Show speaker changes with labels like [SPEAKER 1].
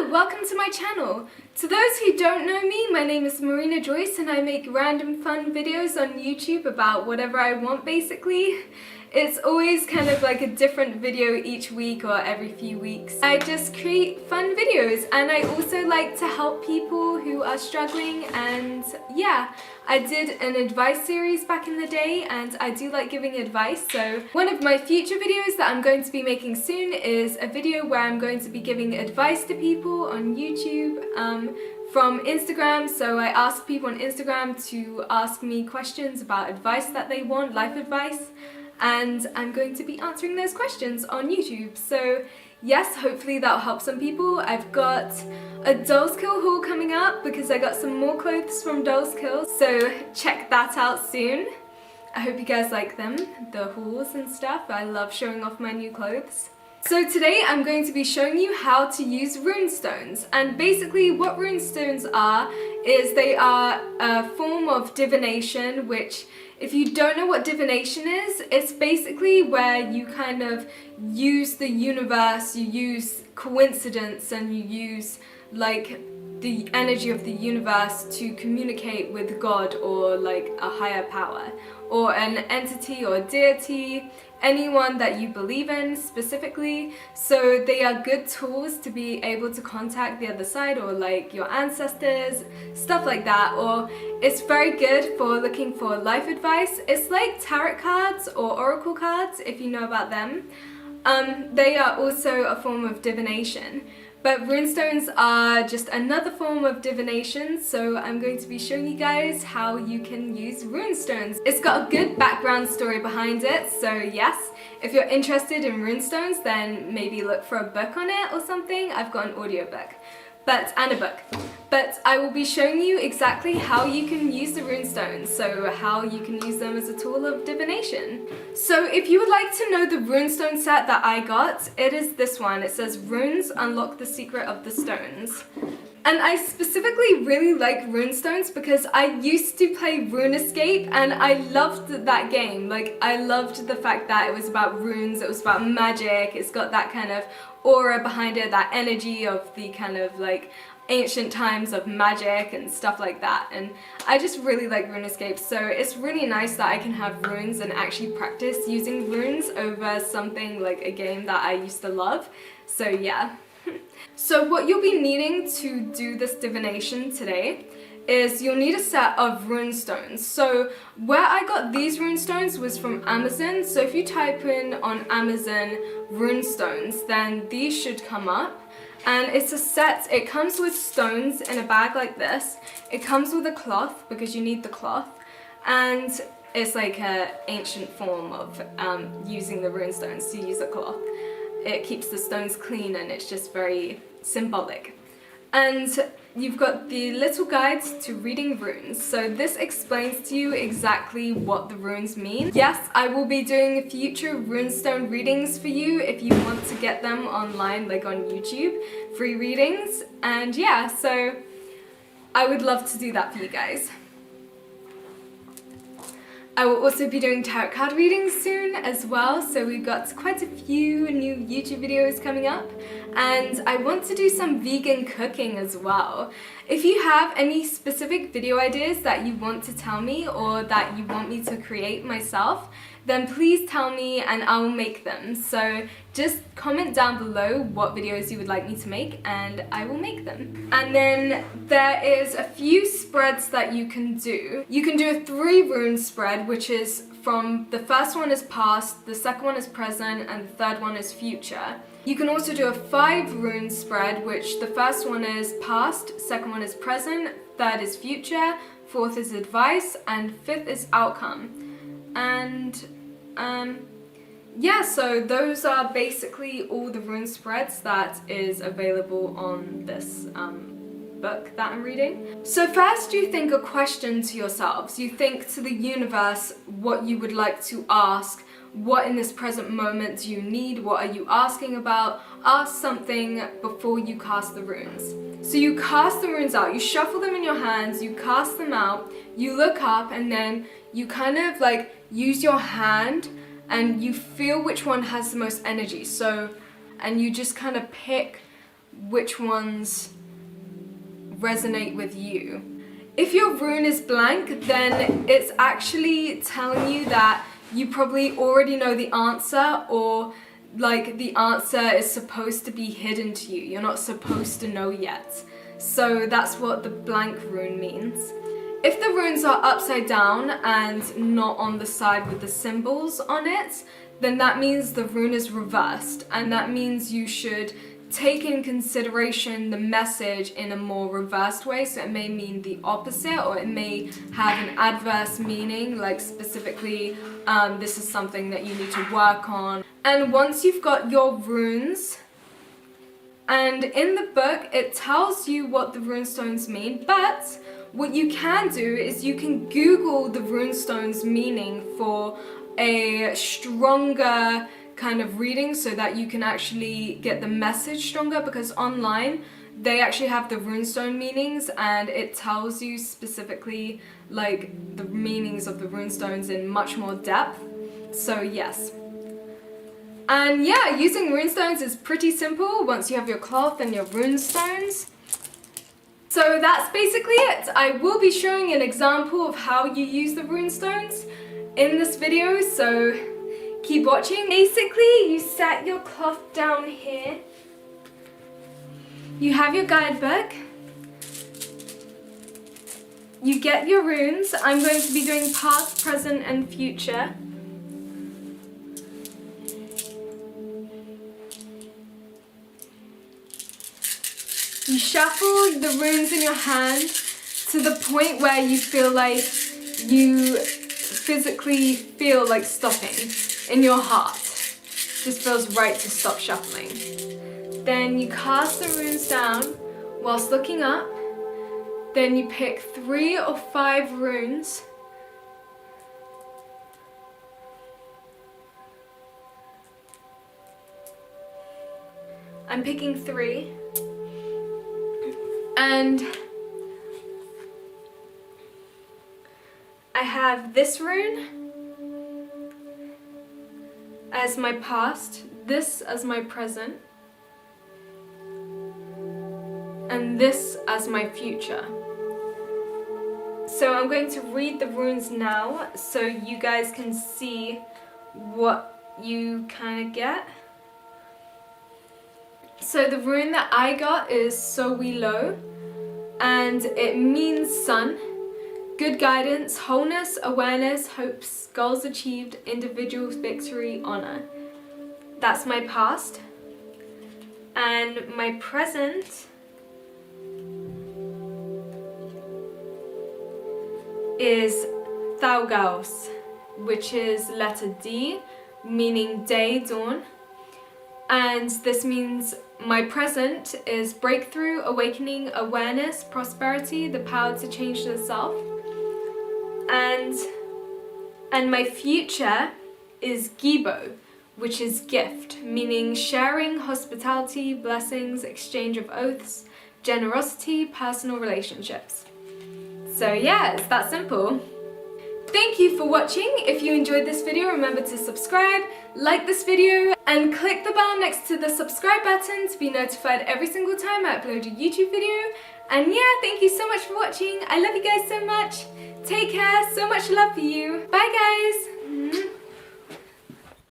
[SPEAKER 1] welcome to my channel. To those who don't know me, my name is Marina Joyce and I make random fun videos on YouTube about whatever I want basically. It's always kind of like a different video each week or every few weeks. I just create fun videos and I also like to help people who are struggling, and yeah, I did an advice series back in the day and I do like giving advice. So one of my future videos that I'm going to be making soon is a video where I'm going to be giving advice to people on YouTube from Instagram. So I ask people on Instagram to ask me questions about advice that they want, life advice. And I'm going to be answering those questions on YouTube. So yes, hopefully that'll help some people. I've got a Dolls Kill haul coming up because I got some more clothes from Dolls Kill, so check that out soon. I hope you guys like them, the hauls and stuff. I love showing off my new clothes. So today I'm going to be showing you how to use runestones, and basically what runestones are is they are a form of divination, which if you don't know what divination is, it's basically where you kind of use the universe, you use coincidence, and you use like the energy of the universe to communicate with God or like a higher power or an entity or deity, anyone that you believe in specifically. So they are good tools to be able to contact the other side or like your ancestors, stuff like that. Or it's very good for looking for life advice. It's like tarot cards or oracle cards, if you know about them. They are also a form of divination. But runestones are just another form of divination, so I'm going to be showing you guys how you can use runestones. It's got a good background story behind it, so yes, if you're interested in runestones, then maybe look for a book on it or something. I've got an audiobook, and a book. But I will be showing you exactly how you can use the runestones, so how you can use them as a tool of divination. So if you would like to know the Runestone set that I got, it is this one. It says Runes Unlock the Secret of the Stones. And I specifically really like runestones because I used to play Rune Escape and I loved that game. Like, I loved the fact that it was about runes, it was about magic, it's got that kind of aura behind it, that energy of the kind of like ancient times of magic and stuff like that, and I just really like Rune Escape, so it's really nice that I can have runes and actually practice using runes over something like a game that I used to love. So yeah. So what you'll be needing to do this divination today is you'll need a set of runestones. So where I got these runestones was from Amazon, so if you type in on Amazon runestones, then these should come up. And it's a set. It comes with stones in a bag like this. It comes with a cloth because you need the cloth, and it's like an ancient form of using the runestones, to use a cloth. It keeps the stones clean and it's just very symbolic. And you've got the little guide to reading runes. So this explains to you exactly what the runes mean. Yes, I will be doing future runestone readings for you if you want to get them online, like on YouTube, free readings. And yeah, so I would love to do that for you guys. I will also be doing tarot card readings soon as well, so we've got quite a few new YouTube videos coming up, and I want to do some vegan cooking as well. If you have any specific video ideas that you want to tell me or that you want me to create myself, then please tell me and I will make them. So just comment down below what videos you would like me to make and I will make them. And then there is a few spreads that you can do. You can do a 3-rune spread, which is from the first one is past, the second one is present, and the third one is future. You can also do a 5-rune spread, which the first one is past, second one is present, third is future, fourth is advice, and fifth is outcome. And yeah, so those are basically all the rune spreads that is available on this book that I'm reading. So first you think a question to yourselves. You think to the universe what you would like to ask. What in this present moment do you need? What are you asking about? Ask something before you cast the runes. So you cast the runes out, you shuffle them in your hands, you cast them out, you look up, and then you kind of like use your hand and you feel which one has the most energy. So, and you just kind of pick which ones resonate with you. If your rune is blank, then it's actually telling you that you probably already know the answer, or like the answer is supposed to be hidden to you. You're not supposed to know yet. So that's what the blank rune means. If the runes are upside down and not on the side with the symbols on it, then that means the rune is reversed, and that means you should take in consideration the message in a more reversed way. So it may mean the opposite, or it may have an adverse meaning, like specifically this is something that you need to work on. And once you've got your runes, and in the book it tells you what the runestones mean, but what you can do is you can Google the runestones meaning for a stronger kind of reading, so that you can actually get the message stronger, because online they actually have the runestone meanings and it tells you specifically like the meanings of the runestones in much more depth. So yes. And yeah, using runestones is pretty simple once you have your cloth and your runestones. So that's basically it. I will be showing an example of how you use the runestones in this video, so keep watching. Basically, you set your cloth down here. You have your guidebook. You get your runes. I'm going to be doing past, present, and future. You shuffle the runes in your hand to the point where you feel like you physically feel like stopping in your heart. Just feels right to stop shuffling. Then you cast the runes down whilst looking up. Then you pick 3 or 5 runes. I'm picking 3. And I have this rune as my past, this as my present, and this as my future. So I'm going to read the runes now so you guys can see what you kind of get. So the rune that I got is So We Lo, and it means sun, good guidance, wholeness, awareness, hopes, goals achieved, individual victory, honor. That's my past. And my present is Thaugaus, which is letter D, meaning day, dawn. And this means my present is breakthrough, awakening, awareness, prosperity, the power to change the self. And my future is Gibo, which is gift, meaning sharing, hospitality, blessings, exchange of oaths, generosity, personal relationships. So yeah, it's that simple. Thank you for watching. If you enjoyed this video, remember to subscribe, like this video, and click the bell next to the subscribe button to be notified every single time I upload a YouTube video. And yeah, thank you so much for watching. I love you guys so much. Take care. So much love for you. Bye guys.